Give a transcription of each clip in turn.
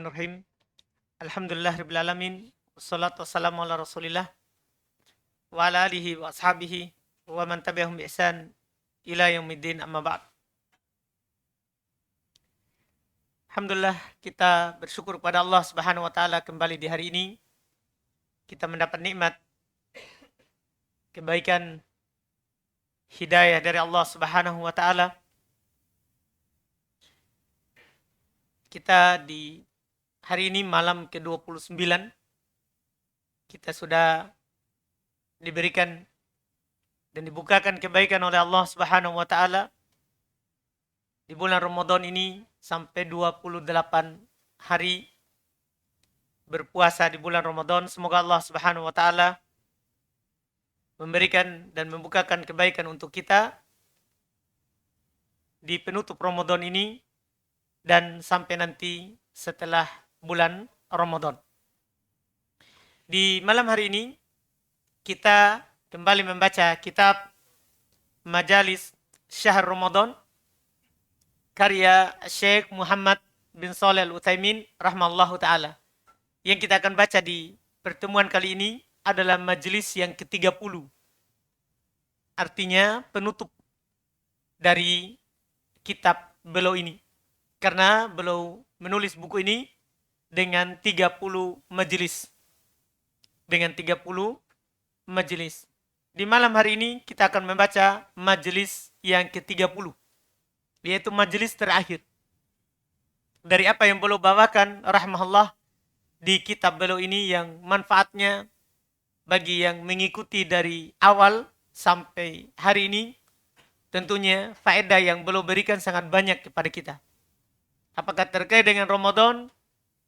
Bismillahirrahmanirrahim. Alhamdulillahirabbil alamin. Wassalatu wassalamu ala Rasulillah wa ala alihi wa ashabihi wa man tabi'ahum bi ihsan ila yaumiddin amma ba'd. Alhamdulillah kita bersyukur kepada Allah Subhanahu wa taala kembali di hari ini kita mendapat nikmat kebaikan hidayah dari Allah Subhanahu wa taala. Kita di hari ini malam ke-29 kita sudah diberikan dan dibukakan kebaikan oleh Allah Subhanahu wa taala di bulan Ramadan ini sampai 28 hari berpuasa di bulan Ramadan. Semoga Allah Subhanahu wa taala memberikan dan membukakan kebaikan untuk kita di penutup Ramadan ini dan sampai nanti setelah bulan Ramadan. Di malam hari ini kita kembali membaca kitab Majalis Syahr Ramadan karya Syekh Muhammad bin Shalih Al-Utsaimin rahimahullahu taala. Yang kita akan baca di pertemuan kali ini adalah majelis yang ke-30. Artinya penutup dari kitab beliau ini. Karena beliau menulis buku ini dengan 30 majelis. Dengan 30 majelis. Di malam hari ini kita akan membaca majelis yang ke-30. Yaitu majelis terakhir. Dari apa yang beliau bawakan rahimahullah di kitab beliau ini yang manfaatnya bagi yang mengikuti dari awal sampai hari ini. Tentunya faedah yang beliau berikan sangat banyak kepada kita. Apakah terkait dengan Ramadan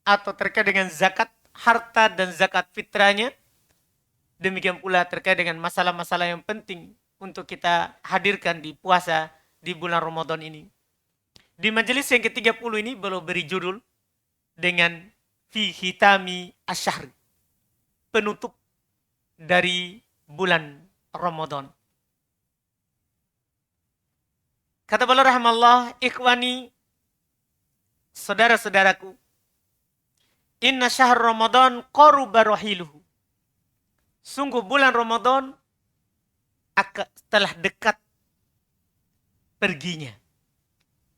atau terkait dengan zakat harta dan zakat fitrahnya. Demikian pula terkait dengan masalah-masalah yang penting untuk kita hadirkan di puasa di bulan Ramadan ini. Di majelis yang ke-30 ini beliau beri judul dengan Fi Hitami Asy-Syahr. Penutup dari bulan Ramadan. Kata beliau rahimahullah, ikhwani, saudara-saudaraku, inna syahr Ramadan qaruba rahiluhu. Sungguh bulan Ramadan telah dekat perginya.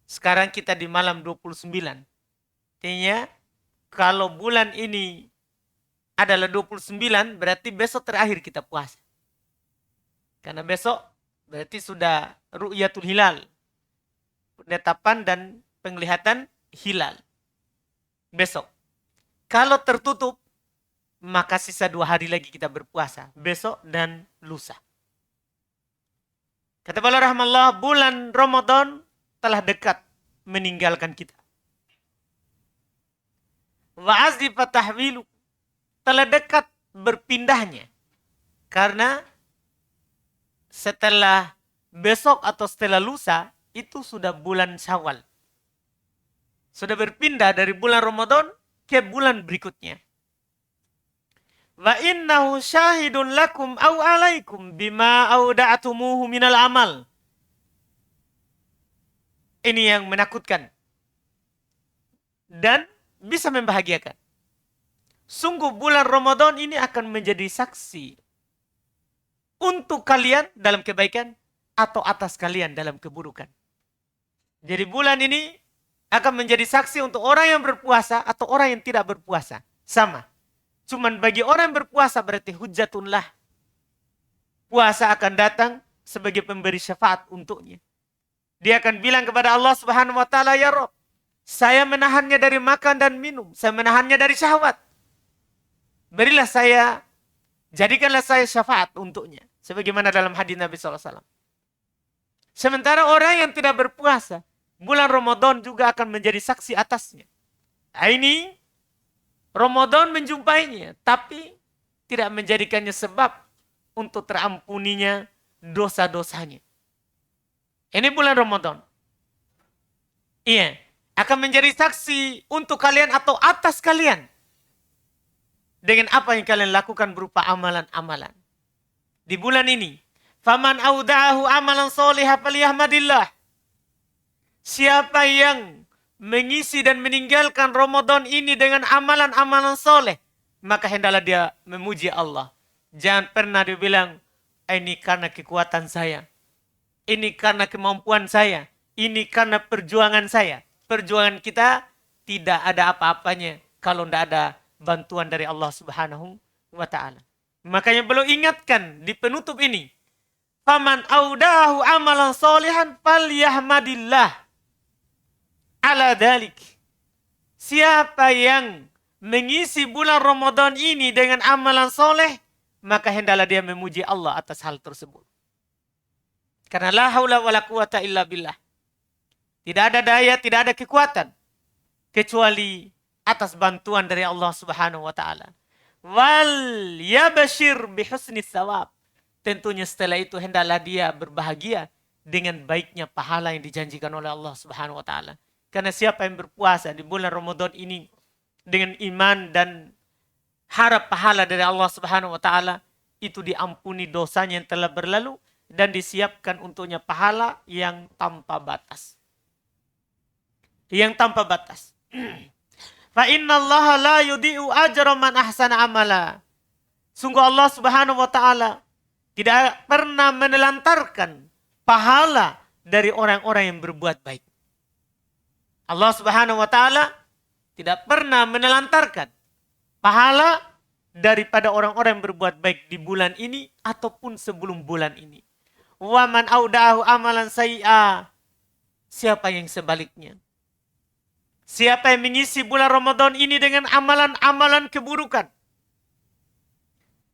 Sekarang kita di malam 29. Artinya kalau bulan ini adalah 29 berarti besok terakhir kita puasa. Karena besok berarti sudah ru'yatul hilal. Penetapan dan penglihatan hilal. Besok. Kalau tertutup, maka sisa 2 hari lagi kita berpuasa. Besok dan lusa. Kata beliau rahmatullah, bulan Ramadan telah dekat meninggalkan kita. Wa azifa tahwilu. Telah dekat berpindahnya. Karena setelah besok atau setelah lusa, itu sudah bulan Syawal. Sudah berpindah dari bulan Ramadan ke bulan berikutnya. Wa innahu syahidun lakum aw alaikum bima auda'atumuhu minal amal. Ini yang menakutkan. Dan bisa membahagiakan. Sungguh bulan Ramadan ini akan menjadi saksi untuk kalian dalam kebaikan atau atas kalian dalam keburukan. Jadi bulan ini akan menjadi saksi untuk orang yang berpuasa atau orang yang tidak berpuasa. Sama. Cuman bagi orang yang berpuasa berarti hujjatullah. Puasa akan datang sebagai pemberi syafaat untuknya. Dia akan bilang kepada Allah Subhanahu wa taala, ya Rabb, saya menahannya dari makan dan minum. Saya menahannya dari syahwat. Berilah saya, jadikanlah saya syafaat untuknya. Sebagaimana dalam hadis Nabi SAW. Sementara orang yang tidak berpuasa, bulan Ramadan juga akan menjadi saksi atasnya. Nah, ini Ramadan menjumpainya, tapi tidak menjadikannya sebab untuk terampuninya dosa-dosanya. Ini bulan Ramadan. Iya, akan menjadi saksi untuk kalian atau atas kalian. Dengan apa yang kalian lakukan berupa amalan-amalan. Di bulan ini, faman auda'ahu amalan solihah faliyahmadillah. Siapa yang mengisi dan meninggalkan Ramadan ini dengan amalan-amalan soleh, maka hendaklah dia memuji Allah. Jangan pernah dia bilang, ini karena kekuatan saya, ini karena kemampuan saya, ini karena perjuangan saya. Perjuangan kita tidak ada apa-apanya kalau tidak ada bantuan dari Allah Subhanahu wa Ta'ala. Makanya beliau ingatkan di penutup ini, faman audahu amalan solihan falyahmadillah ala dalik. Siapa yang mengisi bulan Ramadan ini dengan amalan soleh, maka hendaklah dia memuji Allah atas hal tersebut. Karena la haula wala quwata illa billah. Tidak ada daya, tidak ada kekuatan kecuali atas bantuan dari Allah Subhanahu wa Ta'ala. Wal yabashir bihusni tsawab. Tentunya setelah itu hendaklah dia berbahagia dengan baiknya pahala yang dijanjikan oleh Allah Subhanahu wa Ta'ala. Karena siapa yang berpuasa di bulan Ramadan ini dengan iman dan harap pahala dari Allah Subhanahu wa Ta'ala, itu diampuni dosanya yang telah berlalu dan disiapkan untuknya pahala yang tanpa batas. Yang tanpa batas. Fa innallaha la yudhi'u ajra man ahsana amala. Sungguh Allah Subhanahu wa Ta'ala tidak pernah menelantarkan pahala dari orang-orang yang berbuat baik. Allah Subhanahu wa Ta'ala tidak pernah menelantarkan pahala daripada orang-orang yang berbuat baik di bulan ini ataupun sebelum bulan ini. Wa man audahu amalan sayyi'a. Siapa yang sebaliknya? Siapa yang mengisi bulan Ramadan ini dengan amalan-amalan keburukan?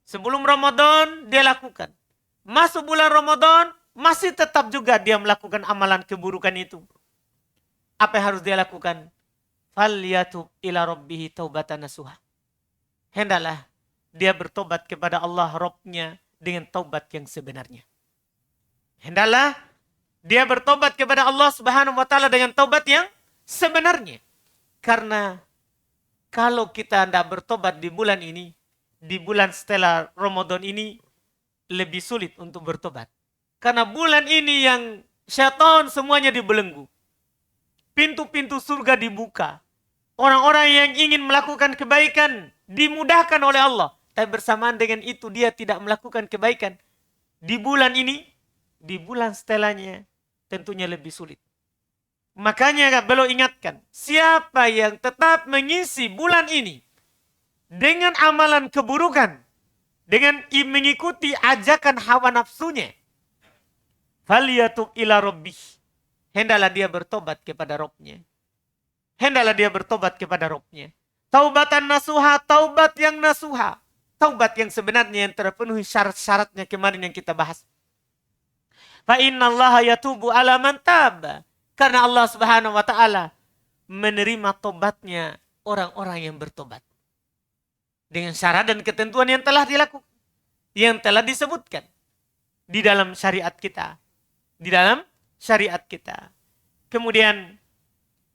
Sebelum Ramadan dia lakukan. Masuk bulan Ramadan masih tetap juga dia melakukan amalan keburukan itu. Apa yang harus dia lakukan? Falyatub ila rabbihi taubatan nasuha. Hendaklah dia bertobat kepada Allah Rabb-nya dengan taubat yang sebenarnya. Hendaklah dia bertobat kepada Allah Subhanahu wa Ta'ala dengan taubat yang sebenarnya. Karena kalau kita tidak bertobat di bulan ini, di bulan setelah Ramadan ini lebih sulit untuk bertobat. Karena bulan ini yang syaitan semuanya dibelenggu. Pintu-pintu surga dibuka. Orang-orang yang ingin melakukan kebaikan dimudahkan oleh Allah. Tapi bersamaan dengan itu dia tidak melakukan kebaikan. Di bulan ini, di bulan setelahnya tentunya lebih sulit. Makanya beliau ingatkan, siapa yang tetap mengisi bulan ini dengan amalan keburukan, dengan mengikuti ajakan hawa nafsunya, faliyatub ila rabbih. Hendaklah dia bertobat kepada Rabb-nya. Hendaklah dia bertobat kepada Rabb-nya. Taubatan nasuha, taubat yang nasuha. Taubat yang sebenarnya yang terpenuhi syarat-syaratnya kemarin yang kita bahas. Fa innallaha yatubu ala man taba. Karena Allah Subhanahu wa Ta'ala menerima tobatnya orang-orang yang bertobat. Dengan syarat dan ketentuan yang telah dilakukan. Yang telah disebutkan. Di dalam syariat kita. Di dalam syariat kita. Kemudian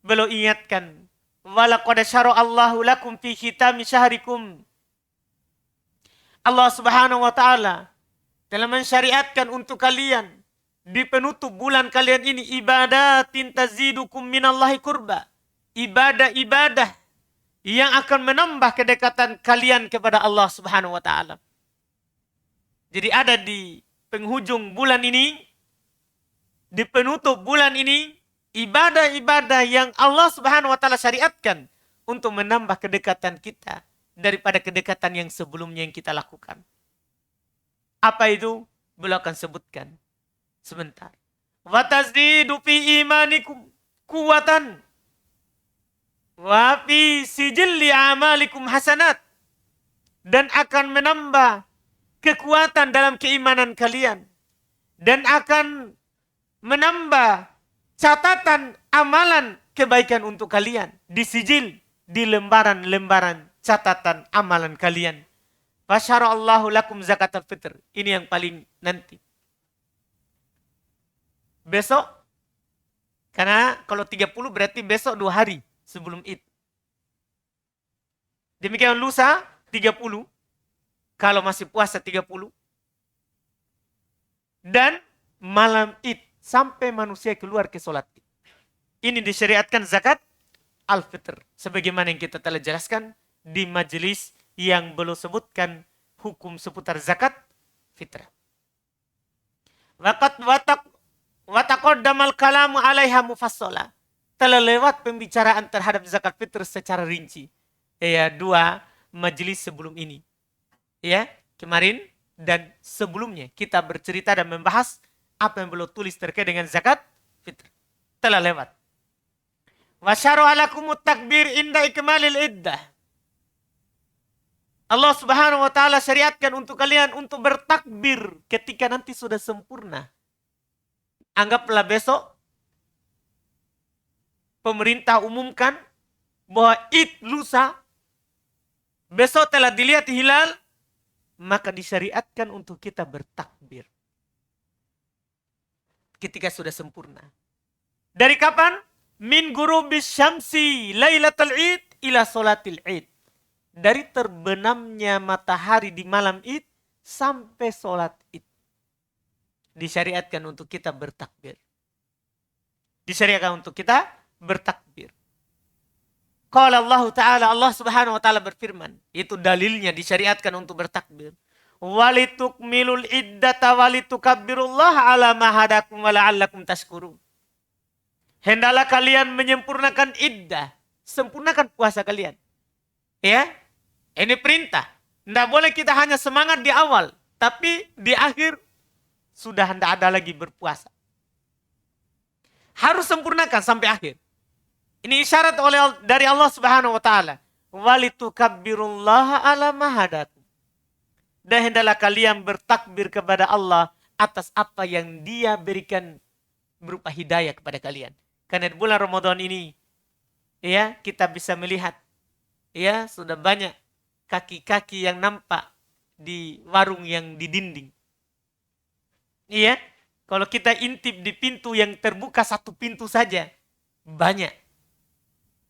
beliau ingatkan. Walaqad syara'allahu lakum fi khitami syahrikum. Allah Subhanahu wa Ta'ala telah mensyariatkan untuk kalian di penutup bulan kalian ini ibadatin tazidukum minallahi kurba. Ibadah-ibadah yang akan menambah kedekatan kalian kepada Allah Subhanahu wa Ta'ala. Jadi ada di penghujung bulan ini, di penutup bulan ini, ibadah-ibadah yang Allah Subhanahu wa Ta'ala syariatkan untuk menambah kedekatan kita daripada kedekatan yang sebelumnya yang kita lakukan. Apa itu? Beliau akan sebutkan sebentar. Wa tazdidu fi imanikum kuwatan wa fi sijilli amalikum hasanat. Dan akan menambah kekuatan dalam keimanan kalian. Dan akan menambah catatan amalan kebaikan untuk kalian. Di sijil, di lembaran-lembaran catatan amalan kalian. Fasyara'allahu lakum zakatul fitr. Ini yang paling nanti. Besok, karena kalau 30 berarti besok 2 hari sebelum Id. Demikian lusa 30, kalau masih puasa 30. Dan malam Id sampai manusia keluar ke sholat Id. Ini disyariatkan zakat al-fitr. Sebagaimana yang kita telah jelaskan di majelis yang belum sebutkan hukum seputar zakat fitrah. Waqat wataqaddamal kalamu 'alaiha mufassala. Telah lewat pembicaraan terhadap zakat fitr secara rinci. Ya, 2 majelis sebelum ini. Ya, kemarin dan sebelumnya kita bercerita dan membahas apa yang belum tulis terkait dengan zakat fitr. Telah lewat. Wa syara'a lakumut takbir inda ikmalil iddah. Allah Subhanahu wa taala syariatkan untuk kalian untuk bertakbir ketika nanti sudah sempurna. Anggaplah besok pemerintah umumkan bahwa Id lusa, besok telah dilihat hilal, maka disyariatkan untuk kita bertakbir ketika sudah sempurna. Dari kapan? Min ghurubis syamsi lailatul Id ila salatil Id. Dari terbenamnya matahari di malam Id sampai sholat Id. Disyariatkan untuk kita bertakbir. Disyariatkan untuk kita bertakbir. Qala Allah Ta'ala, Allah Subhanahu wa taala berfirman, itu dalilnya disyariatkan untuk bertakbir. Walitukmilul iddata walitukabbirullaha ala ma hadakum wa la'allakum tashkurun. Hendaklah kalian menyempurnakan iddah, sempurnakan puasa kalian. Ya, ini perintah. Tidak boleh kita hanya semangat di awal, tapi di akhir sudah tidak ada lagi berpuasa. Harus sempurnakan sampai akhir. Ini isyarat dari Allah Subhanahu wa taala. Walitukabbirullaha ala ma hadakum. Dan hendaklah kalian bertakbir kepada Allah atas apa yang Dia berikan berupa hidayah kepada kalian. Karena di bulan Ramadan ini, ya, kita bisa melihat, ya, sudah banyak kaki-kaki yang nampak di warung yang di dinding. Iya, kalau kita intip di pintu yang terbuka satu pintu saja, banyak.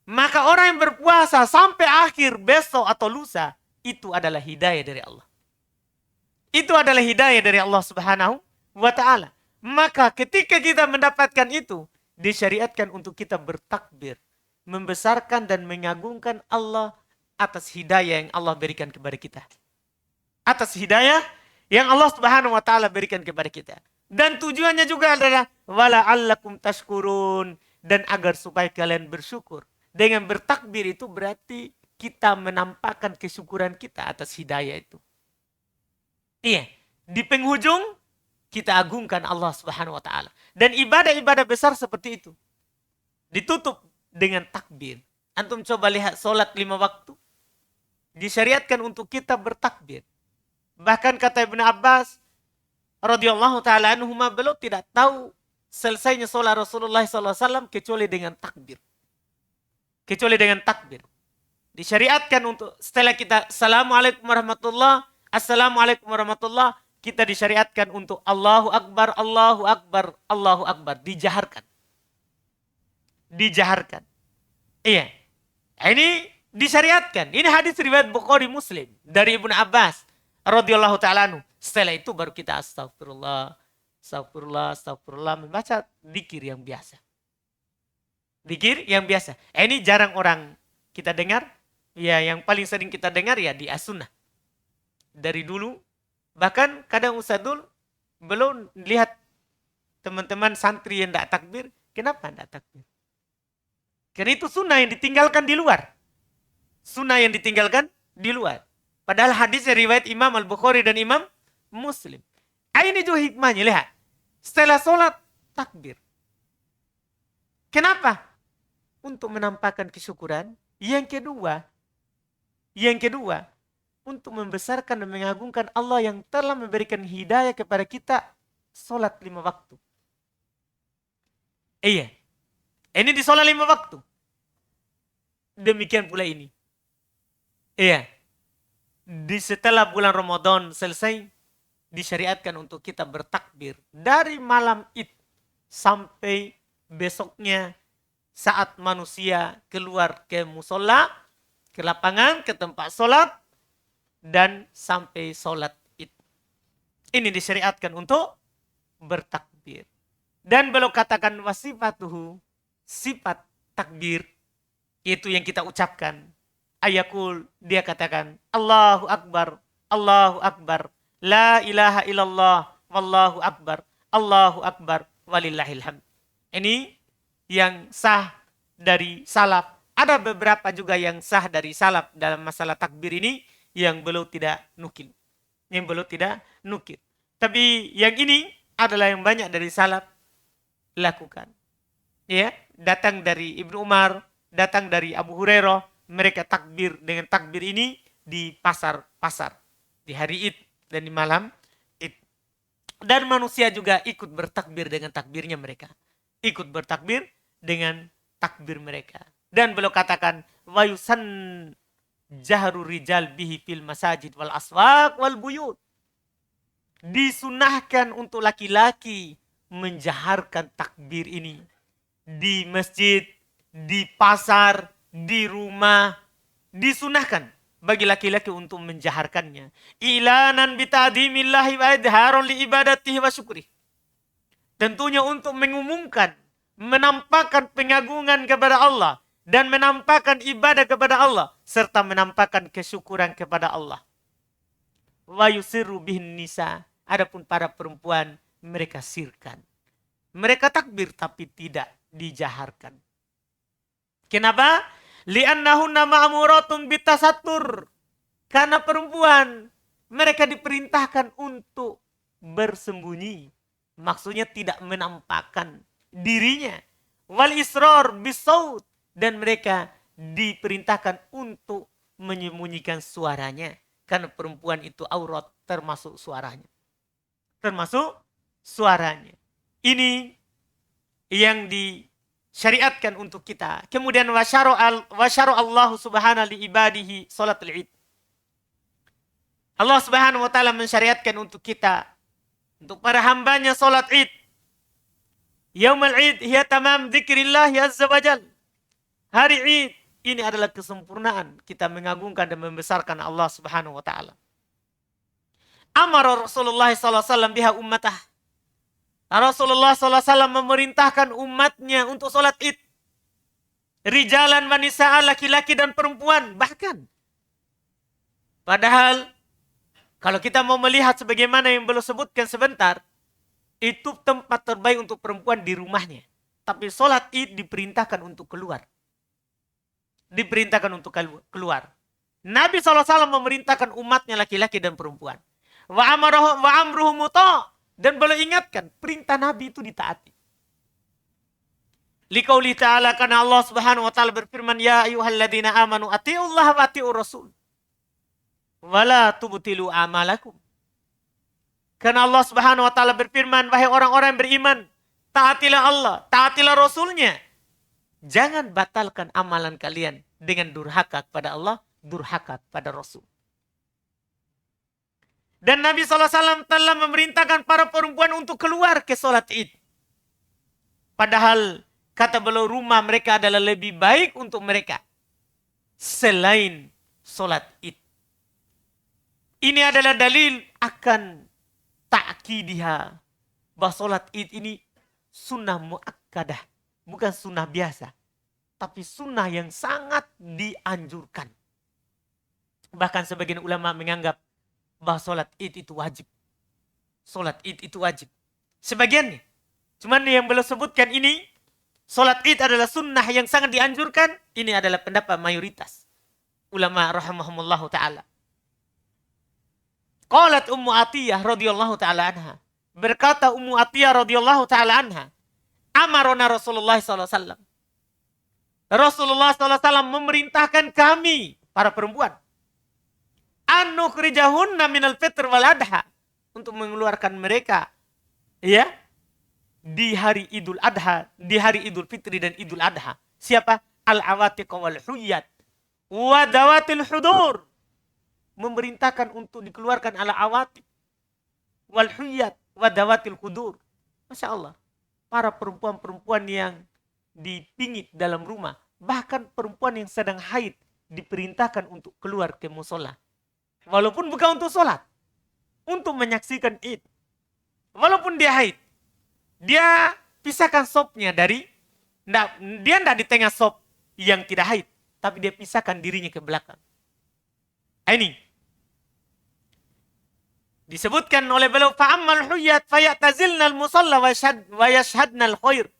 Maka orang yang berpuasa sampai akhir besok atau lusa, itu adalah hidayah dari Allah. Itu adalah hidayah dari Allah Subhanahu wa taala. Maka ketika kita mendapatkan itu, disyariatkan untuk kita bertakbir, membesarkan dan mengagungkan Allah atas hidayah yang Allah berikan kepada kita. Atas hidayah yang Allah Subhanahu wa taala berikan kepada kita. Dan tujuannya juga adalah wala'allakum tashkurun, dan agar supaya kalian bersyukur. Dengan bertakbir itu berarti kita menampakkan kesyukuran kita atas hidayah itu. Iya, di penghujung kita agungkan Allah Subhanahu wa taala. Dan ibadah-ibadah besar seperti itu ditutup dengan takbir. Antum coba lihat salat 5 waktu. Disyariatkan untuk kita bertakbir. Bahkan kata Ibnu Abbas radhiyallahu taala anhuma, beliau tidak tahu selesainya salat Rasulullah SAW kecuali dengan takbir. Kecuali dengan takbir. Disyariatkan untuk setelah kita Assalamualaikum warahmatullah, Assalamualaikum warahmatullah, kita disyariatkan untuk Allahu Akbar, Allahu Akbar, Allahu Akbar. Dijaharkan. Dijaharkan. Iya. Ini disyariatkan. Ini hadis riwayat Bukhari Muslim dari Ibnu Abbas radhiyallahu taala anhu. Setelah itu baru kita astagfirullah, astagfirullah, astagfirullah, membaca zikir yang biasa. Zikir yang biasa. Ini jarang orang kita dengar. Ya, yang paling sering kita dengar ya di as-sunnah. Dari dulu, bahkan kadang Ustadzul belum lihat teman-teman santri yang tidak takbir. Kenapa tidak takbir? Karena itu sunnah yang ditinggalkan di luar. Sunnah yang ditinggalkan di luar. Padahal hadisnya riwayat Imam Al-Bukhari dan Imam Muslim. Ini juga hikmahnya, lihat. Setelah sholat, takbir. Kenapa? Untuk menampakkan kesyukuran. Yang kedua, untuk membesarkan dan mengagungkan Allah yang telah memberikan hidayah kepada kita sholat 5 waktu. Iya. Ini di sholat 5 waktu. Demikian pula ini. Iya. Di setelah bulan Ramadan selesai, disyariatkan untuk kita bertakbir dari malam Id sampai besoknya saat manusia keluar ke musola, ke lapangan, ke tempat sholat, dan sampai sholat Id. Ini disyariatkan untuk bertakbir. Dan beliau katakan wasifatuhu, sifat takbir Itu yang kita ucapkan. Ayakul, dia katakan, Allahu Akbar, Allahu Akbar, la ilaha illallah, wallahu akbar, Allahu Akbar, walillahil hamd. Ini yang sah dari salaf. Ada beberapa juga yang sah dari salaf dalam masalah takbir ini yang belum tidak nukil. Yang belum tidak nukil. Tapi yang ini adalah yang banyak dari salaf lakukan. Ya, datang dari Ibnu Umar, datang dari Abu Hurairah, mereka takbir dengan takbir ini di pasar-pasar, di hari Id dan di malam Id. Dan manusia juga ikut bertakbir dengan takbirnya mereka. Ikut bertakbir dengan takbir mereka. Dan beliau katakan, wa yusan jahru rijal bihi fil masajid wal aswaq wal buyut. Disunahkan untuk laki-laki menjaharkan takbir ini di masjid, di pasar, di rumah. Disunahkan bagi laki-laki untuk menjaharkannya. Ilanan bita'dimillahi wa idharon li ibadatihi wa syukri. Tentunya untuk mengumumkan, menampakkan pengagungan kepada Allah dan menampakkan ibadah kepada Allah serta menampakkan kesyukuran kepada Allah. Wa yusirru bihin nisa. Adapun para perempuan mereka sirkan. Mereka takbir tapi tidak dijaharkan. Kenapa? Li'annahunna ma'muratun bitasattur. Karena perempuan mereka diperintahkan untuk bersembunyi. Maksudnya tidak menampakkan dirinya. Wal israr bisaut. Dan mereka diperintahkan untuk menyembunyikan suaranya. Karena perempuan itu aurat termasuk suaranya. Termasuk suaranya. Ini yang disyariatkan untuk kita. Kemudian wasyaro Allah subhanahu li ibadihi salatul id. Allah subhanahu wa ta'ala mensyariatkan untuk kita, untuk para hambanya salat id. Yaumul id hiya tamam dzikrillah azza wajal. Hari id ini adalah kesempurnaan kita mengagungkan dan membesarkan Allah subhanahu wa ta'ala. Amara Rasulullah SAW biha ummatah. Rasulullah SAW memerintahkan umatnya untuk sholat id. Rijalan wa nisa'an, laki-laki dan perempuan. Bahkan. Padahal, kalau kita mau melihat sebagaimana yang belum sebutkan sebentar, itu tempat terbaik untuk perempuan di rumahnya. Tapi sholat id diperintahkan untuk keluar. Diperintahkan untuk keluar. Nabi SAW memerintahkan umatnya laki-laki dan perempuan. Wa amruhu muta'. Dan beliau ingatkan, perintah Nabi itu ditaati. Liqauli ta'ala, karena Allah subhanahu wa ta'ala berfirman, ya ayyuhalladzina amanu ati'ullaha wa ati'ur rasul. Wala tubtilu amalakum. Karena Allah subhanahu wa ta'ala berfirman, wahai orang-orang yang beriman, taatilah Allah, taatilah Rasulnya. Jangan batalkan amalan kalian dengan durhaka kepada Allah, durhaka kepada Rasul. Dan Nabi SAW telah memerintahkan para perempuan untuk keluar ke sholat id. Padahal kata beliau rumah mereka adalah lebih baik untuk mereka selain sholat id. Ini adalah dalil akan ta'kidiha. Bahwa sholat id ini sunnah muakkadah. Bukan sunnah biasa. Tapi sunnah yang sangat dianjurkan. Bahkan sebagian ulama menganggap bahwa sholat id itu wajib. Sholat id itu wajib. Sebagian nih. Cuman yang belum sebutkan ini, sholat id adalah sunnah yang sangat dianjurkan. Ini adalah pendapat mayoritas ulama rahimahumullah ta'ala. Qalat Ummu Atiyah radhiyallahu ta'ala anha. Berkata Ummu Atiyah radhiyallahu ta'ala anha. Amarona Rasulullah SAW. Rasulullah SAW memerintahkan kami, para perempuan, anukhrijahunna minal fitr wal adha, untuk mengeluarkan mereka ya di hari Idul Adha, di hari Idul Fitri dan Idul Adha. Siapa? Al-awatiq wal huyyat wa dawatil hudur. Memerintahkan untuk dikeluarkan al-awatiq wal huyyat wa dawatil hudur. Masya Allah. Para perempuan-perempuan yang dipingit dalam rumah, bahkan perempuan yang sedang haid diperintahkan untuk keluar ke musola. Walaupun bukan untuk sholat. Untuk menyaksikan id. Walaupun dia haid. Dia pisahkan sopnya dari. Dia tidak di tengah sop yang tidak haid. tapi dia pisahkan dirinya ke belakang. Ini disebutkan oleh beliau, fa'ammal huyat fayatazilnal musalla wa yashhadnal khair.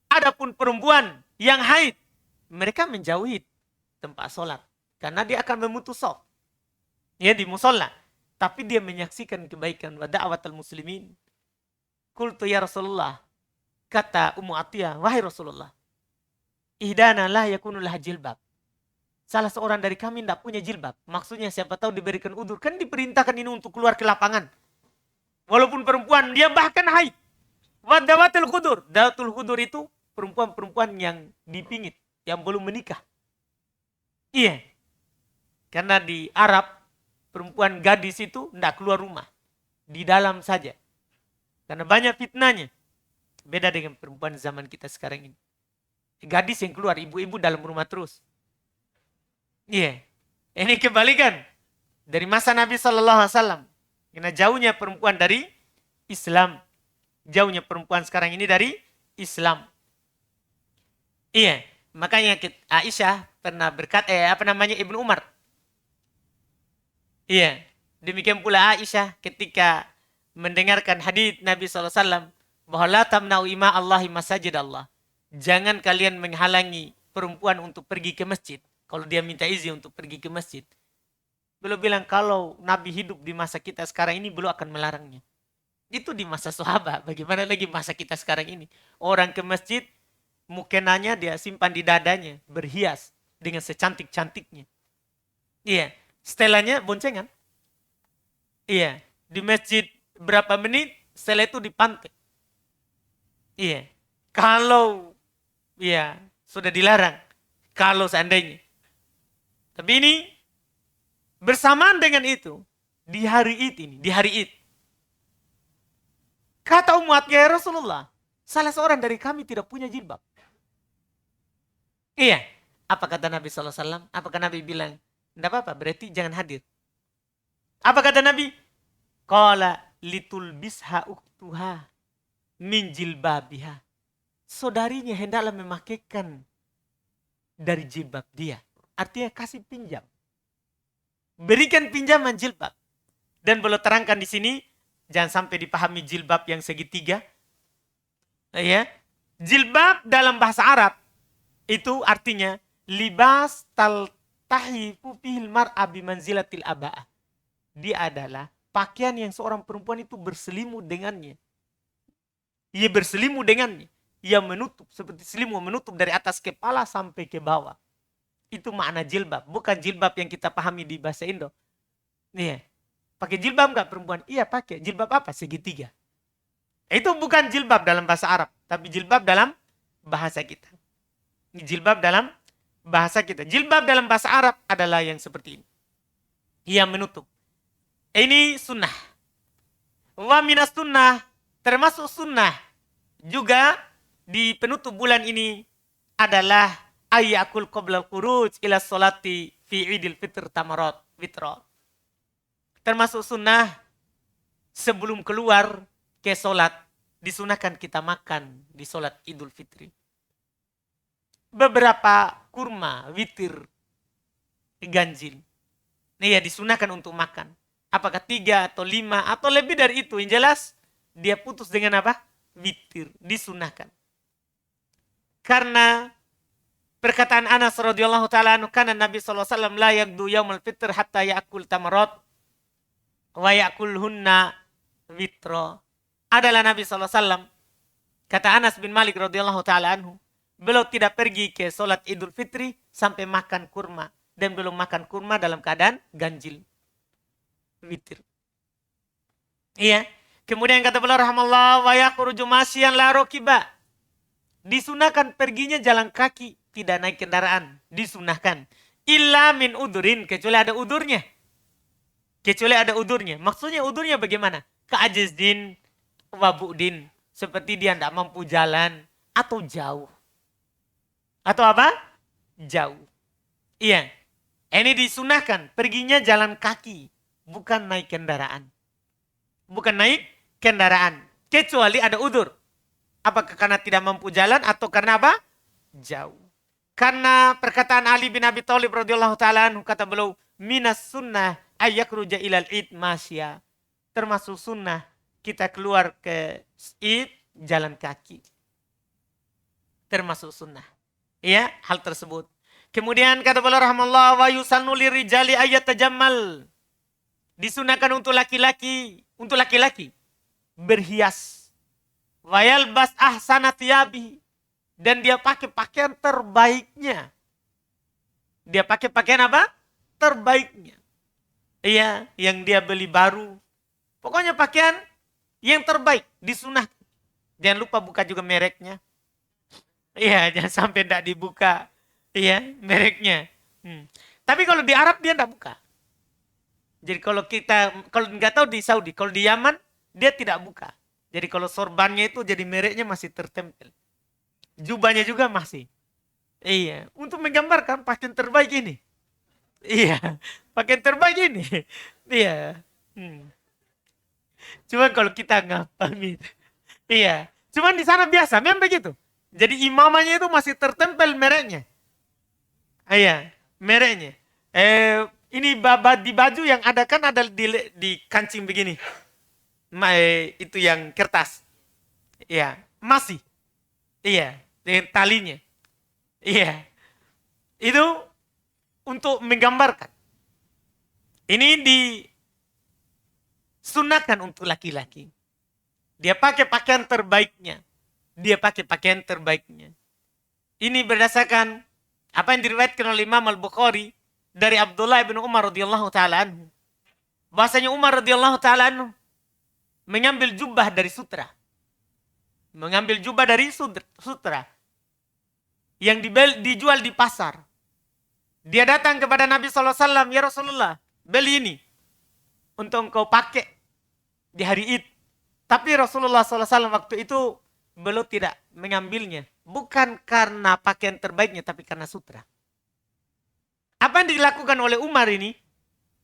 Adapun perempuan yang haid, mereka menjauhi tempat sholat karena dia akan memutus shaf. Ya, di musola, tapi dia menyaksikan kebaikan wa da'watal muslimin. Qultu ya Rasulullah, kata Ummu Atiyah, wahai Rasulullah, ihdana la yakunu laha jilbab. Salah seorang dari kami tidak punya jilbab. Maksudnya siapa tahu diberikan udzur. Kan diperintahkan ini untuk keluar ke lapangan. Walaupun perempuan, dia bahkan haid. Wadawatul khudur. Dawatul khudur itu perempuan-perempuan yang dipingit. Yang belum menikah. Iya. Karena di Arab, perempuan gadis itu tidak keluar rumah. Di dalam saja. Karena banyak fitnahnya. Beda dengan perempuan zaman kita sekarang ini. Gadis yang keluar, ibu-ibu dalam rumah terus. Iya, ini kebalikan dari masa Nabi SAW. Karena jauhnya perempuan dari Islam. Jauhnya perempuan sekarang ini dari Islam. Iya, makanya Aisyah pernah berkata, Ibnu Umar. Iya, demikian pula Aisyah ketika mendengarkan hadits Nabi SAW. Bahwa la tamna'u ima Allahi masajid Allah. Jangan kalian menghalangi perempuan untuk pergi ke masjid. Kalau dia minta izin untuk pergi ke masjid. Beliau bilang kalau Nabi hidup di masa kita sekarang ini, beliau akan melarangnya. Itu di masa sahabat. Bagaimana lagi masa kita sekarang ini. Orang ke masjid, mukenanya dia simpan di dadanya. Berhias dengan secantik-cantiknya. Iya. Setelahnya boncengan. Iya. Di masjid berapa menit, setelah itu di pantai. Iya. Kalau sudah dilarang. Kalau seandainya. Tapi ini bersamaan dengan itu di hari Id ini, di hari Id. Kata umatnya, ya Rasulullah, salah seorang dari kami tidak punya jilbab. Iya. Apa kata Nabi SAW? Apakah Nabi bilang, tidak apa-apa, berarti jangan hadir. Apa kata Nabi? Qala litulbisha uktuha min jilbabiha. Saudarinya hendaklah memakaikan dari jilbab dia. Artinya kasih pinjam. Berikan pinjaman jilbab. Dan beliau terangkan di sini, jangan sampai dipahami jilbab yang segitiga. Ya. Jilbab dalam bahasa Arab itu artinya libas taltahifu fihil mar'a bimanzilatil aba'ah. Dia adalah pakaian yang seorang perempuan itu berselimut dengannya. Ia berselimut dengannya. Ia menutup seperti selimut menutup dari atas kepala sampai ke bawah. Itu makna jilbab. Bukan jilbab yang kita pahami di bahasa Indo. Iya. Pakai jilbab enggak perempuan? Iya pakai. Jilbab apa? Segitiga. Itu bukan jilbab dalam bahasa Arab. Tapi jilbab dalam bahasa kita. Jilbab dalam bahasa kita. Jilbab dalam bahasa Arab adalah yang seperti ini. Ia menutup. Ini sunnah. Wa minas sunnah. Termasuk sunnah. Juga di penutup bulan ini adalah ayyakul qoblal khuruj ila sholati fi idil fitr tamarat witra. Termasuk sunnah sebelum keluar ke sholat disunahkan kita makan di sholat idul fitri. Beberapa kurma, witir, ganjil. Ini ya disunahkan untuk makan. Apakah 3 atau 5 atau lebih dari itu. Yang jelas dia putus dengan apa? Witir. Disunahkan. Karena perkataan Anas radhiyallahu taala anhu, kana Nabi sallallahu alaihi wasallam la yaqdu yaumul fitr hatta ya'kul tamarat wa ya'kulhunna witra. Adalah Nabi sallallahu alaihi wasallam, kata Anas bin Malik radhiyallahu taala anhu, beliau tidak pergi ke salat Idul Fitri sampai makan kurma, dan belum makan kurma dalam keadaan ganjil. Witir. Iya. Kemudian kata beliau rahimallahu wa yakhruju masyan la rakiba. Disunahkan perginya jalan kaki, tidak naik kendaraan. Disunahkan. Illa min udurin, kecuali ada udurnya. Kecuali ada udurnya. Maksudnya udurnya bagaimana? Ka'ajizdin, wabudin. Seperti dia tidak mampu jalan atau jauh. Atau apa? Jauh. Iya. Ini disunahkan. Perginya jalan kaki. Bukan naik kendaraan. Bukan naik kendaraan. Kecuali ada udur. Apakah karena tidak mampu jalan atau karena apa? Jauh. Karena perkataan Ali bin Abi Thalib radhiyallahu taala anhu, kata beliau, minas sunnah ayyakruja ilal id masya. Termasuk sunnah kita keluar ke id jalan kaki. Termasuk sunnah. Ya, hal tersebut. Kemudian kata beliau rahimahullah, wa yusannu lirijali ayat tajammal. Disunahkan untuk laki-laki berhias. Wa yalbas ahsana thiyabihi. Dan dia pakai pakaian terbaiknya. Dia pakai pakaian apa? Terbaiknya. Iya, yang dia beli baru. Pokoknya pakaian yang terbaik, disunah. Jangan lupa buka juga mereknya. Iya, jangan sampai tidak dibuka. Iya, mereknya. Tapi kalau di Arab dia tidak buka. Jadi kalau nggak tahu di Saudi, kalau di Yaman dia tidak buka. Jadi kalau sorbannya itu jadi mereknya masih tertempel. Jubahnya juga masih. Iya, untuk menggambarkan pakaian terbaik ini. Iya, pakaian terbaik ini. Iya. Cuma kalau kita nggak paham itu. Iya, cuman di sana biasa, memang begitu. Jadi imamanya itu masih tertempel mereknya. Iya, mereknya. Ini di baju yang ada kan ada di kancing begini. Itu yang kertas. Iya, masih. Iya, dengan talinya. Iya. Itu untuk menggambarkan. Ini disunahkan untuk laki-laki. Dia pakai pakaian terbaiknya. Ini berdasarkan apa yang diriwayatkan oleh Imam Al-Bukhari dari Abdullah bin Umar radhiyallahu taala anhu. Bahasanya Umar radhiyallahu taala anhu mengambil jubah dari sutra. Yang dijual di pasar. Dia datang kepada Nabi SAW, ya Rasulullah, beli ini untuk engkau pakai di hari Id. Tapi Rasulullah SAW waktu itu beliau tidak mengambilnya. Bukan karena pakaian terbaiknya, tapi karena sutra. Apa yang dilakukan oleh Umar ini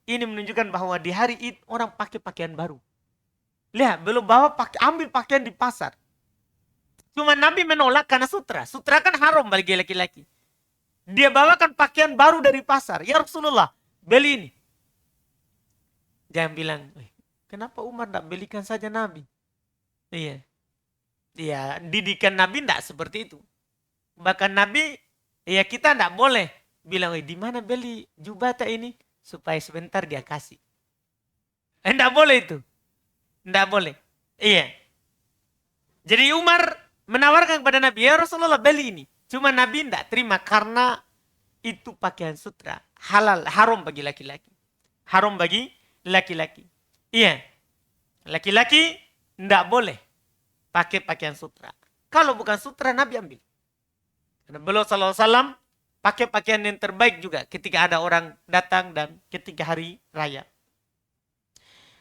menunjukkan bahwa di hari Id orang pakai pakaian baru. Lihat, beliau ambil pakaian di pasar. Cuma Nabi menolak karena sutra. Sutra kan haram bagi laki-laki. Dia bawakan pakaian baru dari pasar. Ya Rasulullah, beli ini. Jangan bilang, kenapa Umar tidak belikan saja Nabi? Iya. Iya, didikan Nabi tidak seperti itu. Bahkan Nabi, ya kita tidak boleh bilang, di mana beli jubah ini? Supaya sebentar dia kasih. Tidak boleh itu. Tidak boleh. Iya. Jadi Umar menawarkan kepada Nabi, ya Rasulullah beli ini. Cuma Nabi tidak terima karena itu pakaian sutra. Haram bagi laki-laki. Haram bagi laki-laki. Iya. Laki-laki tidak boleh pakai pakaian sutra. Kalau bukan sutra, Nabi ambil. Karena beliau SAW pakai pakaian yang terbaik juga ketika ada orang datang dan ketika hari raya.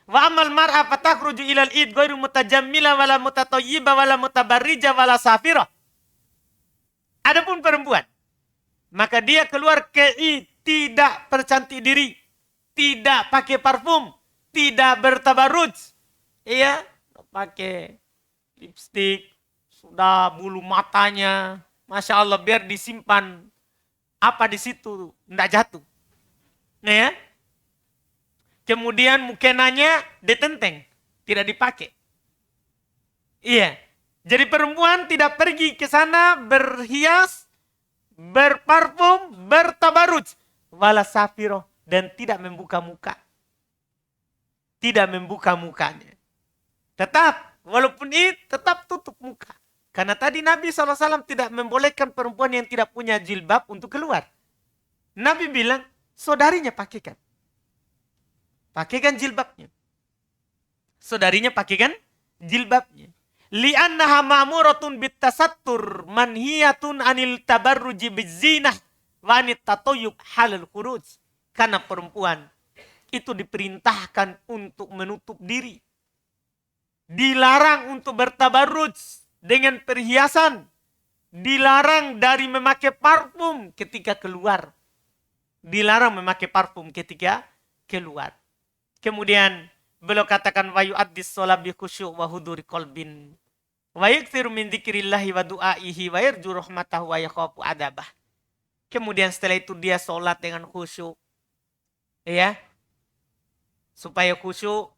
Wa amal mar'a fatakhruju ilal id ghairu mutajammila wala mutatayyiba wala mutabarrija wala safira. Adapun perempuan, maka dia keluar ke id tidak percantik diri, tidak pakai parfum, tidak bertabarruj. Iya, pakai lipstik, sudah bulu matanya, Masya Allah, biar disimpan apa di situ, tidak jatuh. Nah ya. Kemudian mukenanya ditenteng, tidak dipakai. Iya. Jadi perempuan tidak pergi ke sana berhias, berparfum, bertabaruj, wala safiro, dan tidak membuka muka. Tidak membuka mukanya. Tetap, walaupun itu tetap tutup muka. Karena tadi Nabi SAW tidak membolehkan perempuan yang tidak punya jilbab untuk keluar. Nabi bilang, saudarinya pakaikan. Pakaikan jilbabnya. Saudarinya pakaikan jilbabnya. Li'annaha ma'muratun bitasattur manhiyatun anil tabarruji bizinah wa anit tatoyub halal khuruj. Karena perempuan itu diperintahkan untuk menutup diri. Dilarang untuk bertabarruj dengan perhiasan. Dilarang dari memakai parfum ketika keluar. Dilarang memakai parfum ketika keluar. Kemudian beliau katakan wa yu'addis shalah bi khusyuk wa huduri qalbin wa yakthiru min dzikrillahi wa du'aihi wa yarju rahmatahu wa yakhafu adabah. Kemudian setelah itu dia sholat dengan khusyuk. Ya, supaya khusyuk,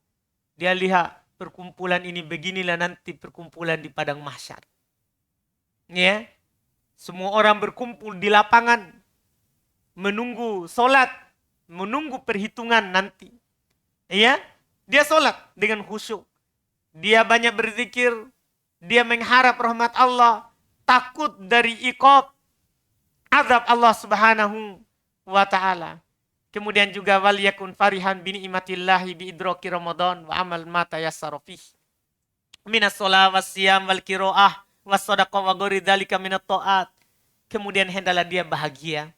dia lihat perkumpulan ini beginilah nanti perkumpulan di padang mahsyar. Ya, semua orang berkumpul di lapangan menunggu sholat, menunggu perhitungan nanti. Ya, dia sholat dengan khusyuk. Dia banyak berzikir, dia mengharap rahmat Allah, takut dari iqab, azab Allah Subhanahu wa taala. Kemudian juga wal yakun farihan bi ni'matillahi bi idraki Ramadan wa amal ma tayassara fih. Minas shalah was siyam wal qiraah was shadaqah wa ghairi dzalika minat taat. Kemudian hendaklah dia bahagia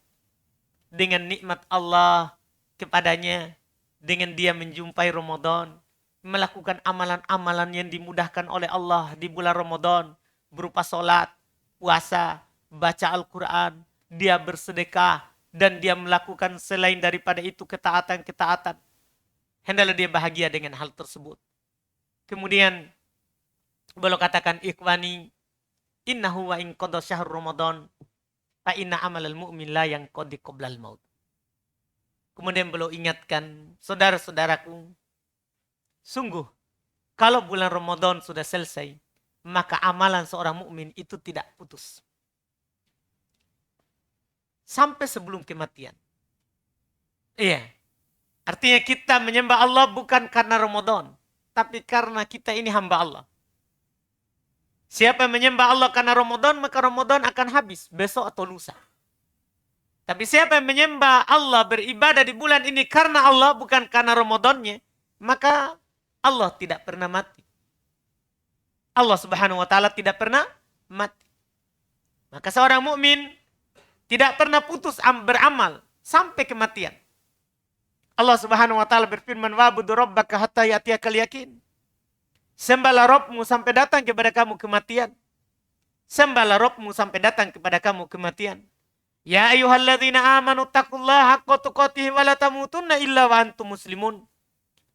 dengan nikmat Allah kepadanya, dengan dia menjumpai Ramadan, melakukan amalan-amalan yang dimudahkan oleh Allah di bulan Ramadan, berupa sholat, puasa, baca Al-Quran, dia bersedekah, dan dia melakukan selain daripada itu ketaatan-ketaatan. Hendaklah dia bahagia dengan hal tersebut. Kemudian beliau katakan, ikhwani, innahu wa in qada syahr Ramadan fa inna amalal mu'min la yanqadi qoblal maut. Kemudian beliau ingatkan, saudara-saudaraku, sungguh kalau bulan Ramadan sudah selesai, maka amalan seorang mukmin itu tidak putus sampai sebelum kematian. Iya. Artinya kita menyembah Allah bukan karena Ramadan, tapi karena kita ini hamba Allah. Siapa yang menyembah Allah karena Ramadan, maka Ramadan akan habis besok atau lusa. Tapi siapa yang menyembah Allah, beribadah di bulan ini karena Allah, bukan karena Ramadannya, maka Allah tidak pernah mati. Allah Subhanahu wa taala tidak pernah mati. Maka seorang mukmin tidak pernah putus beramal sampai kematian. Allah Subhanahu wa taala berfirman, wa'budu rabbaka hatta ya'tiyakal yakin. Sembahlah Rabbmu sampai datang kepada kamu kematian. Sembahlah Rabbmu sampai datang kepada kamu kematian. Ya ayyuhalladzina amanu taqullaha haqqa tuqatih wa la tamutunna illa wa antum muslimun.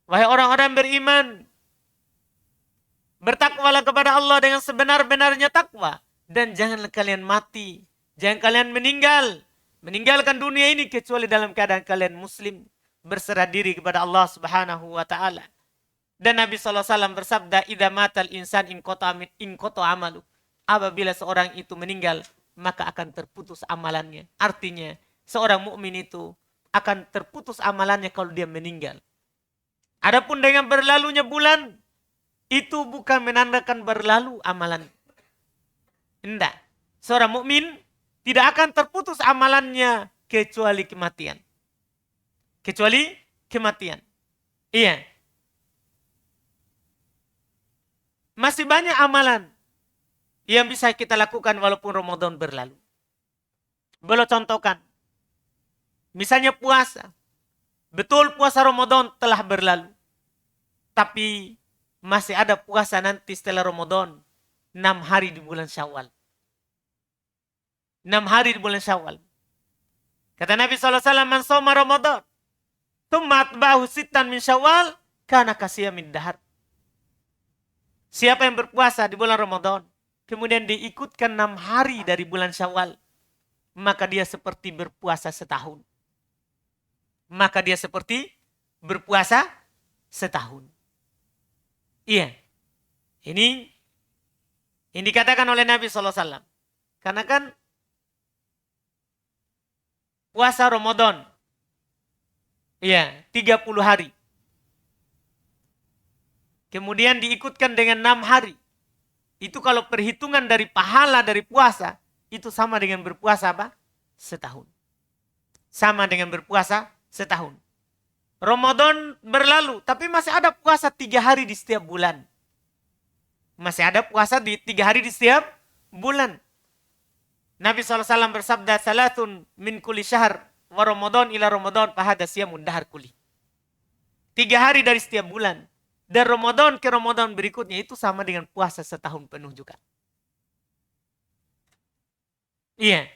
Wahai orang-orang beriman, bertakwalah kepada Allah dengan sebenar-benarnya takwa, dan janganlah kalian mati, jangan kalian meninggalkan dunia ini kecuali dalam keadaan kalian muslim, berserah diri kepada Allah Subhanahu wa taala. Dan Nabi SAW bersabda, idza matal insan in qata amalu. Apabila seorang itu meninggal, maka akan terputus amalannya. Artinya, seorang mukmin itu akan terputus amalannya kalau dia meninggal. Adapun dengan berlalunya bulan, itu bukan menandakan berlalu amalan. Tidak. Seorang mukmin tidak akan terputus amalannya kecuali kematian. Kecuali kematian. Iya. Masih banyak amalan yang bisa kita lakukan walaupun Ramadan berlalu. Beliau contohkan. Misalnya puasa. Betul puasa Ramadan telah berlalu. Tapi masih ada puasa nanti setelah Ramadan. 6 hari di bulan Syawal. 6 hari di bulan Syawal. Kata Nabi SAW, man shoma Ramadan, thumma atba'ahu sittan min Syawal, kana kasiyamid dahar. Siapa yang berpuasa di bulan Ramadan, kemudian diikutkan 6 hari dari bulan Syawal, maka dia seperti berpuasa setahun. Maka dia seperti berpuasa setahun. Iya. Ini dikatakan oleh Nabi SAW. Karena kan puasa Ramadan, iya, 30 hari. Kemudian diikutkan dengan 6 hari. Itu kalau perhitungan dari pahala dari puasa, itu sama dengan berpuasa apa? Setahun. Sama dengan berpuasa setahun. Ramadan berlalu, tapi masih ada puasa 3 hari di setiap bulan. Masih ada puasa di 3 hari di setiap bulan. Nabi SAW bersabda, salatun min kulli syahr, wa Ramadan ila Ramadan, fahada siyamun dahar kuli. 3 hari dari setiap bulan. Dan Ramadan ke Ramadan berikutnya itu sama dengan puasa setahun penuh juga. Iya.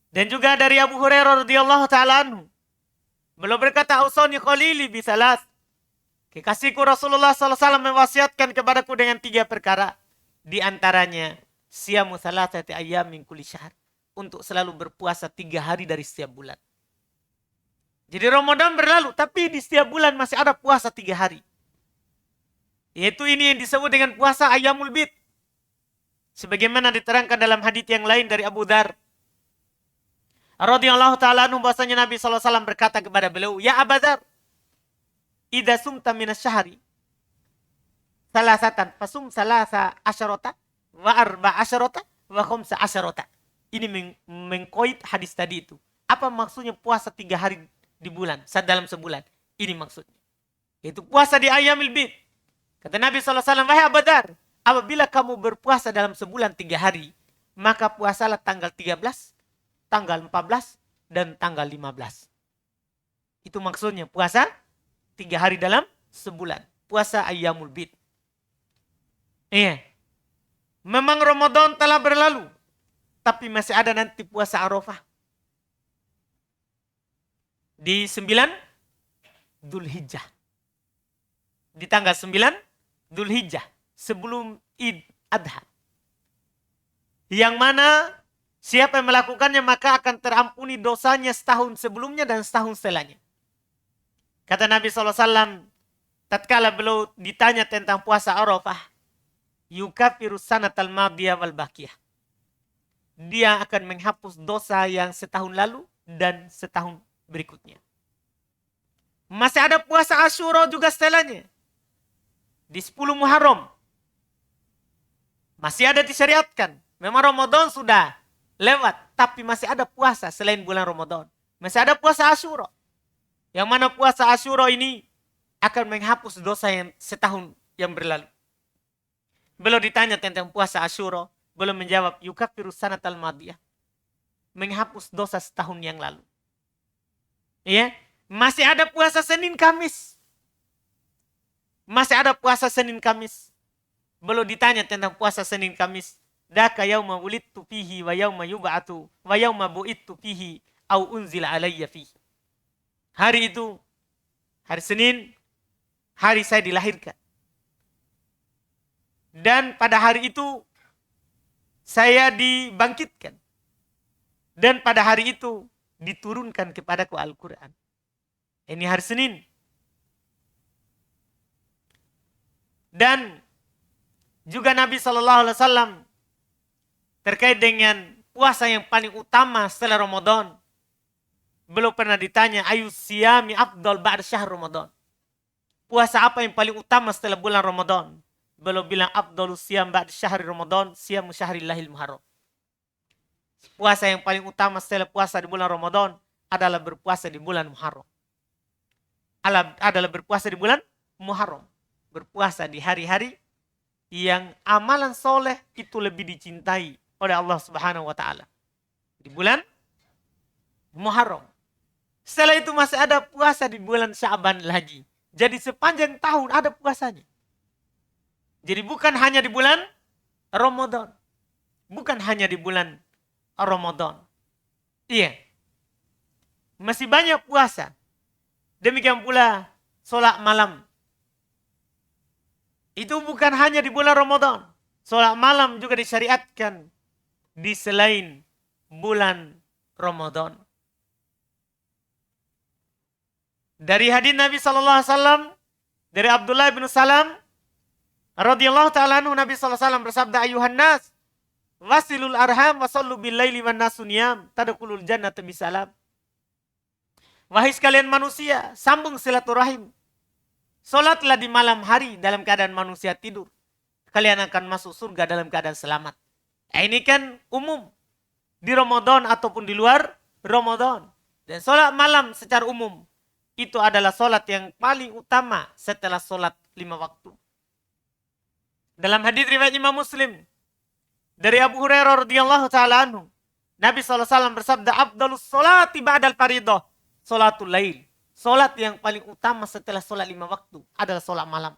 Dan juga dari Abu Hurairah radhiyallahu taala anhu. Beliau berkata, "Ausani khalili bi salas." Kekasihku Rasulullah SAW mewasiatkan kepadaku dengan 3 perkara. Di antaranya, siyamu salasati ayyam min kulli syahr. untuk selalu berpuasa 3 hari dari setiap bulan. Jadi Ramadan berlalu, tapi di setiap bulan masih ada puasa 3 hari. Yaitu ini yang disebut dengan puasa Ayyamul Bid. Sebagaimana diterangkan dalam hadits yang lain dari Abu Dzar radhiyallahu ta'ala anhu, bahwasanya Nabi SAW berkata kepada beliau, "Ya Abu Dzar, idza sumta minas syahri salasatan fasum salasa asyarata wa arba asyarata wa khamsa asyarata." Ini mengkoit hadis tadi itu. Apa maksudnya puasa 3 hari di bulan, dalam sebulan? Ini maksudnya. Yaitu puasa di Ayyamil Bid. Kata Nabi SAW, "Wahai Abu Dzar, apabila kamu berpuasa dalam sebulan 3 hari, maka puasalah tanggal 13, tanggal 14, dan tanggal 15. Itu maksudnya puasa 3 hari dalam sebulan. Puasa Ayyamul Bid. Iya. Memang Ramadan telah berlalu, tapi masih ada nanti puasa Arafah. Di 9 Dzulhijjah. Di tanggal 9 Dzulhijjah. Sebelum Id Adha. Yang mana siapa yang melakukannya maka akan terampuni dosanya setahun sebelumnya dan setahun setelahnya. Kata Nabi SAW, tatkala beliau ditanya tentang puasa Arafah, yukafiru sanatal madiyah wal baqiyah. Dia akan menghapus dosa yang setahun lalu dan setahun berikutnya. Masih ada puasa Asyura juga setelahnya. Di 10 Muharram. Masih ada disyariatkan. Memang Ramadan sudah lewat, tapi masih ada puasa selain bulan Ramadan. Masih ada puasa Asyura. Yang mana puasa Asyura ini akan menghapus dosa yang setahun yang berlalu. Belum ditanya tentang puasa Asyura, belum menjawab yukaffiru sanatal madiyah. Menghapus dosa setahun yang lalu. Ya, masih ada puasa Senin Kamis. Masih ada puasa Senin Kamis. Belum ditanya tentang puasa Senin Kamis. Daka yauma wulidtu fihi wa yauma yub'atu wa yauma bu'ittu fihi au unzila alayya fihi. Hari itu, hari Senin, hari saya dilahirkan. Dan pada hari itu, saya dibangkitkan. Dan pada hari itu, diturunkan kepadaku Al-Quran. Ini hari Senin. Dan juga Nabi SAW terkait dengan puasa yang paling utama setelah Ramadan. Belum pernah ditanya, ayu siyami afdal ba'da syahr Ramadan. Puasa apa yang paling utama setelah bulan Ramadan? Belum bilang afdalus siyam ba'da syahri Ramadan, siyamu syahrillahil muharram. Puasa yang paling utama setelah puasa di bulan Ramadan adalah berpuasa di bulan Muharram. Adalah berpuasa di bulan Muharram. Berpuasa di hari-hari yang amalan soleh itu lebih dicintai oleh Allah Subhanahu wa Ta'ala. Di bulan Muharram. Setelah itu masih ada puasa di bulan Sya'ban lagi. Jadi sepanjang tahun ada puasanya. Jadi bukan hanya di bulan Ramadan. Bukan hanya di bulan Ramadan. Iya. Masih banyak puasa. Demikian pula sholat malam. Itu bukan hanya di bulan Ramadan. Sholat malam juga disyariatkan di selain bulan Ramadan. Dari hadis Nabi SAW, dari Abdullah bin Salam, radhiyallahu ta'ala anhu, Nabi SAW bersabda, ayuhan nas, wasilul arham wasallu billaili wan nasu niyam tadkhulul jannata bisalam. Wahai sekalian manusia, sambung silaturahim. Salatlah di malam hari dalam keadaan manusia tidur. Kalian akan masuk surga dalam keadaan selamat. Ini kan umum di Ramadan ataupun di luar Ramadan. Dan salat malam secara umum itu adalah salat yang paling utama setelah salat 5 waktu. Dalam hadis riwayat Imam Muslim dari Abu Hurairah radhiyallahu taala anhu, Nabi SAW bersabda, afdalus sholati ba'dal faridah sholatul lail. Solat yang paling utama setelah solat 5 waktu adalah solat malam.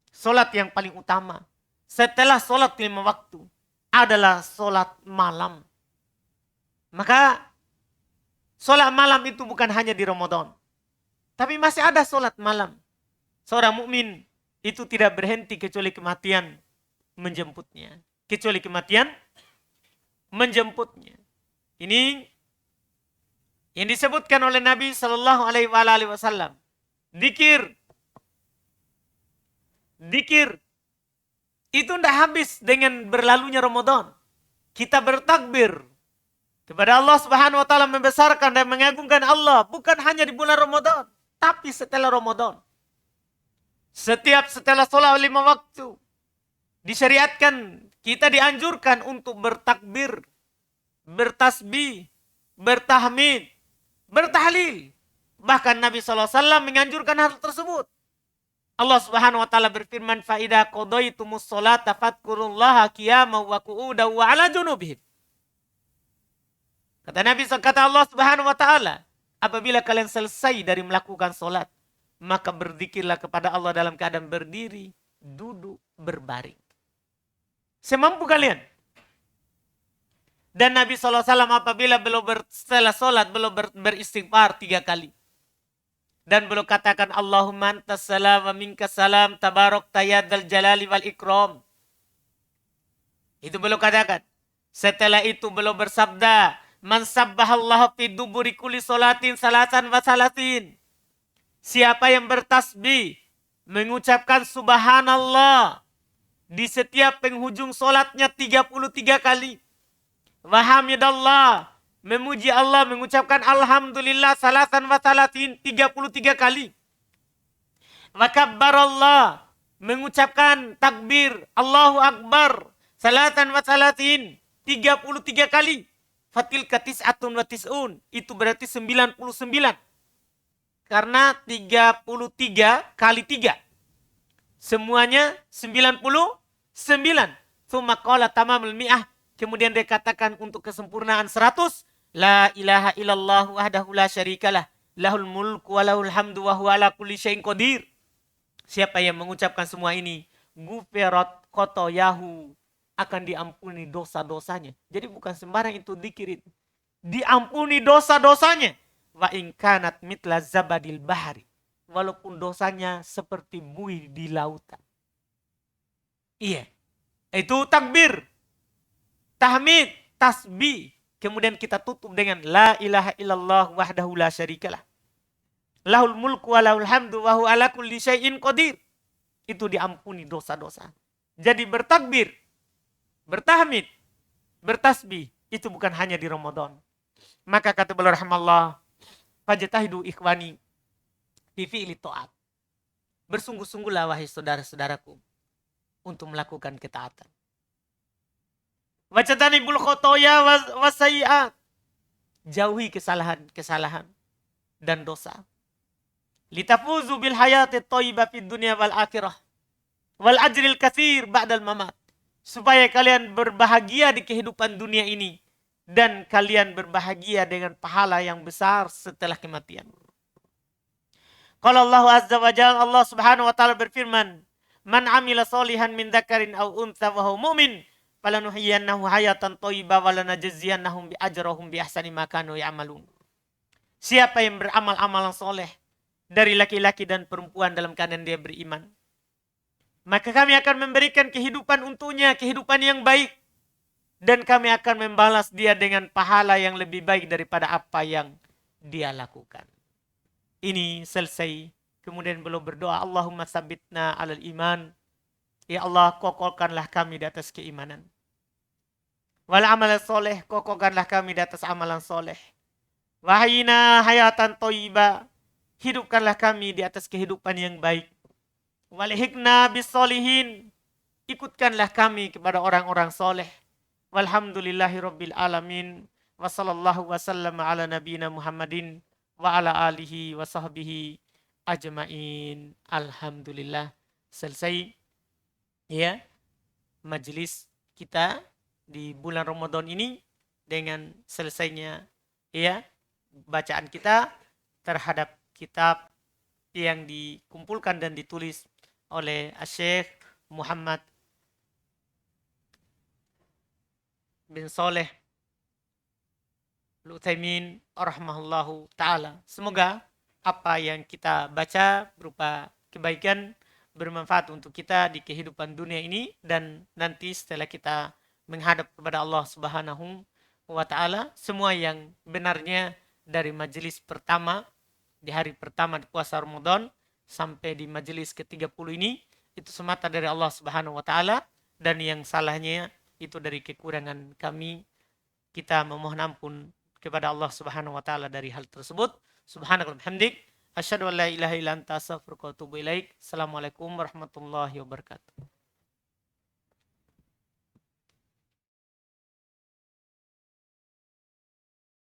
Solat yang paling utama setelah solat 5 waktu adalah solat malam. Maka solat malam itu bukan hanya di Ramadan. Tapi masih ada solat malam. Seorang mukmin itu tidak berhenti kecuali kematian menjemputnya. Kecuali kematian menjemputnya. Ini yang disebutkan oleh Nabi Shallallahu Alaihi Wasallam. Dikir. Dikir. Itu tidak habis dengan berlalunya Ramadan. Kita bertakbir kepada Allah Subhanahu wa taala, membesarkan dan mengagungkan Allah bukan hanya di bulan Ramadan, tapi setelah Ramadan. Setelah sholat 5 waktu disyariatkan, kita dianjurkan untuk bertakbir, bertasbih, bertahmid, bertahlil. Bahkan Nabi SAW menganjurkan hal tersebut. Allah Subhanahu wa taala berfirman, "Fa idza qadaitumus sholata fadhkurullaha qiyaman wa qu'udan wa 'ala junubihim." Kata Allah Subhanahu wa taala, apabila kalian selesai dari melakukan solat, maka berzikirlah kepada Allah dalam keadaan berdiri, duduk, berbaring. Semampu kalian. Dan Nabi SAW apabila setelah solat belum beristighfar 3 kali. Dan beliau katakan, Allahumma antas salam wa minkas salam tabarak tayyadal jalali wal ikram. Itu beliau katakan. Setelah itu beliau bersabda, man sabbahallahu fi duburi kulli salatin salasan wa salatin. Siapa yang bertasbih, mengucapkan subhanallah di setiap penghujung solatnya 33 kali. Wa hamidallah, memuji Allah, mengucapkan alhamdulillah salasan wa salatin 33 kali. Wa kabbarallah, mengucapkan takbir Allahu Akbar salasan wa salatin 33 kali. Fatilka tis'atun wa tis'un, itu berarti 99. Karena 33 kali 3. Semuanya 99. Tsumma qala tamamul mi'ah. Kemudian dia katakan untuk kesempurnaan 100. La ilaha illallah wahdahu la syarikalah. Lahul mulku wa lahul hamdu wa huwa ala kulli syai'in qadir. Siapa yang mengucapkan semua ini, gufirat khotoyahu, akan diampuni dosa-dosanya. Jadi bukan sembarang itu dzikir. Diampuni dosa-dosanya. Wa in kanat mitla zabadil bahari. Walaupun dosanya seperti buih di lautan. Iya. Itu takbir, tahmid, tasbih. Kemudian kita tutup dengan la ilaha illallah wahdahu la syarikalah. Lahul mulku wa lahul hamdu wa huwa ala kulli syai'in qadir. Itu diampuni dosa-dosa. Jadi bertakbir, bertahmid, bertasbih, itu bukan hanya di Ramadan. Maka kata beliau rahimallah, fajtahidu ikhwani fi fi'li ta'at. Bersungguh-sungguhlah wahai saudara-saudaraku untuk melakukan ketaatan. Wajtanibul khotoya wasai'at. Jauhi kesalahan dan dosa. Litafuzu bil hayati thayyibah fid dunya wal akhirah. Wal ajril katsir ba'dal mamat. Supaya kalian berbahagia di kehidupan dunia ini. Dan kalian berbahagia dengan pahala yang besar setelah kematian. Qala Allah azza wa jalla, Allah Subhanahu wa taala berfirman, "Man 'amila sholihan min dzakarin aw untha wa huwa mu'min, falanuhyiyannahu hayatan thayyibah wa lanajziyannahum bi ajrihim bi ahsani ma kanu ya'malun." Siapa yang beramal amalan soleh dari laki-laki dan perempuan dalam keadaan dia beriman, maka kami akan memberikan kehidupan untuknya, kehidupan yang baik. Dan kami akan membalas dia dengan pahala yang lebih baik daripada apa yang dia lakukan. Ini selesai. Kemudian beliau berdoa, Allahumma sabitna alal iman. Ya Allah, kokohkanlah kami di atas keimanan. Wal amal soleh, kokohkanlah kami di atas amalan soleh. Wahayina hayatan thayyibah. Hidupkanlah kami di atas kehidupan yang baik. Walihikna bis solihin. Ikutkanlah kami kepada orang-orang soleh. Walhamdulillahi rabbil alamin. Wa sallallahu wa sallam ala nabiyina Muhammadin wa ala alihi wa sahbihi ajmain. Alhamdulillah. Selesai ya majelis kita di bulan Ramadan ini dengan selesainya ya bacaan kita terhadap kitab yang dikumpulkan dan ditulis oleh Syekh Muhammad bin Saleh Al-Utsaimin rahimahullahu taala. Semoga apa yang kita baca berupa kebaikan bermanfaat untuk kita di kehidupan dunia ini dan nanti setelah kita menghadap kepada Allah Subhanahu wa taala. Semua yang benarnya dari majelis pertama di hari pertama di puasa Ramadan sampai di majelis ke-30 ini itu semata dari Allah Subhanahu wa taala, dan yang salahnya itu dari kekurangan kami. Kita memohon ampun kepada Allah Subhanahu wa taala dari hal tersebut. Subhanakallahumma hamdik asyhadu an la ilaha illa anta astaghfiruka wa atubu ilaik. Assalamualaikum warahmatullahi wabarakatuh.